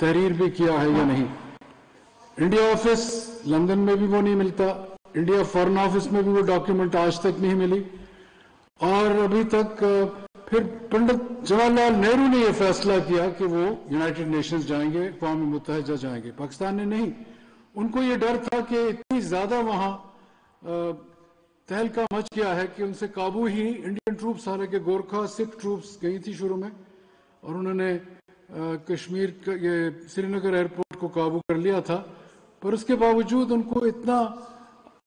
तहरीर भी किया है या नहीं। इंडिया ऑफिस लंदन में भी वो नहीं मिलता, इंडिया फॉरेन ऑफिस में भी वो डॉक्यूमेंट आज तक नहीं मिली, और अभी तक फिर पंडित जवाहरलाल नेहरू ने यह फैसला किया कि वो यूनाइटेड नेशंस जाएंगे, अक़वाम मुत्तहिदा जाएंगे, पाकिस्तान ने नहीं। उनको ये डर था कि इतनी ज्यादा वहां तहलका मच गया है कि उनसे काबू ही इंडियन ट्रूप्स, हालांकि गोरखा सिख ट्रूप्स गई थी शुरू में, और उन्होंने कश्मीर ये श्रीनगर एयरपोर्ट को काबू कर लिया था, पर उसके बावजूद उनको इतना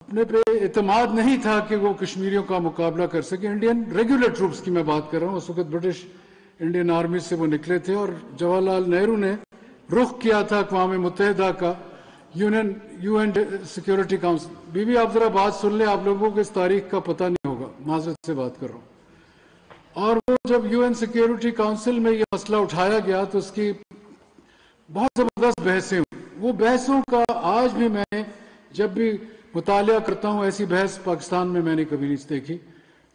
अपने पे एतमाद नहीं था कि वो कश्मीरियों का मुकाबला कर सके। इंडियन रेगुलर ट्रूप्स की मैं बात कर रहा हूँ, उस वक्त ब्रिटिश इंडियन आर्मी से वो निकले थे, और जवाहरलाल नेहरू ने रुख किया था अक़वाम मुत्तहिदा का, यूएन सिक्योरिटी काउंसिल। बीबी आप जरा बात सुन ले, आप लोगों को इस तारीख का पता नहीं होगा, माजरत से बात कर रहा हूँ। और वो जब यूएन सिक्योरिटी काउंसिल में ये मसला उठाया गया तो उसकी बहुत जबरदस्त बहसें हुई। वो बहसों का आज भी मैं जब भी मुतालिया करता हूँ, ऐसी बहस पाकिस्तान में मैंने कभी नहीं देखी।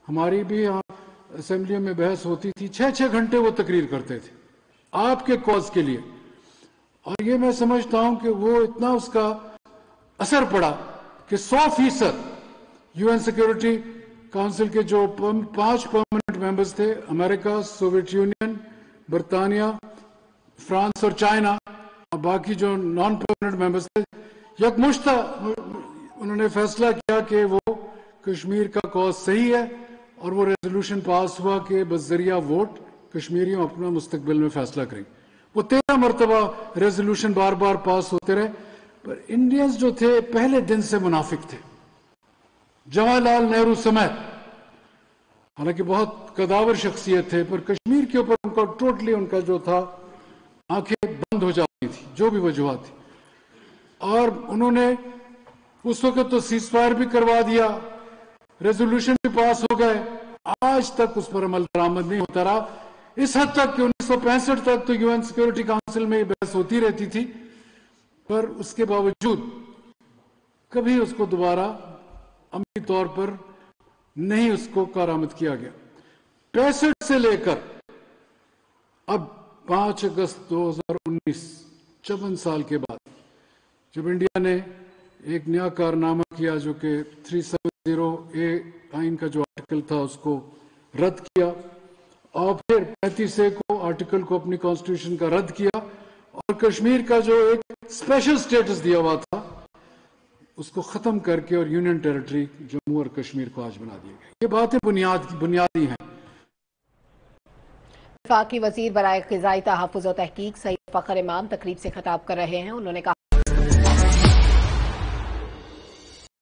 हमारी भी यहाँ असेंबलियों में बहस होती थी, 6-6 घंटे वो तकरीर करते थे आपके कॉज के लिए, और ये मैं समझता हूं कि वो इतना उसका असर पड़ा कि 100% यूएन सिक्योरिटी काउंसिल के जो 5 परमानेंट मेंबर्स थे, अमेरिका, सोवियत यूनियन, बरतानिया, फ्रांस और चाइना, और बाकी जो नॉन परमानेंट मेंबर्स थे, यकमुश्ता उन्होंने फैसला किया कि वो कश्मीर का कॉज सही है, और वो रेजोल्यूशन पास हुआ कि बज़रिया वोट कश्मीरियों अपना मुस्तकबिल में फैसला करेंगे। वो 13 मरतबा रेजोल्यूशन बार बार पास होते रहे, पर इंडियंस जो थे पहले दिन से मुनाफिक थे, जवाहरलाल नेहरू समेत। हालांकि बहुत कदावर शख्सियत थे, पर कश्मीर के ऊपर उनका टोटली उनका जो था आंखें बंद हो जाती थी, जो भी वजूहत थी। और उन्होंने उस वक्त तो सीज फायर भी करवा दिया, रेजोल्यूशन भी पास हो गए, आज तक उस पर अमल दरामद नहीं होता रहा। इस हद तक कि 1965 तक तो यूएन सिक्योरिटी काउंसिल में बहस होती रहती थी, पर उसके बावजूद कभी उसको दोबारा अमली तौर पर नहीं उसको कारामद किया गया। 65 से लेकर अब 5 अगस्त 2019, 54 साल के बाद, जब इंडिया ने एक नया कारनामा किया जो कि 370A आइन का जो आर्टिकल था उसको रद्द किया, और फिर 35A को आर्टिकल को अपनी कॉन्स्टिट्यूशन का रद्द किया, और कश्मीर का जो एक स्पेशल स्टेटस दिया हुआ था उसको खत्म करके और यूनियन टेरिटरी जम्मू और कश्मीर को आज बना दिया गया। ये बातें बुनियादी हैं। वफाकी वजीर बराए ग़िज़ाई तहफ़्फ़ुज़ व तहक़ीक़ सईद फ़ख़र इमाम तकरीब से खिताब कर रहे हैं। उन्होंने कहा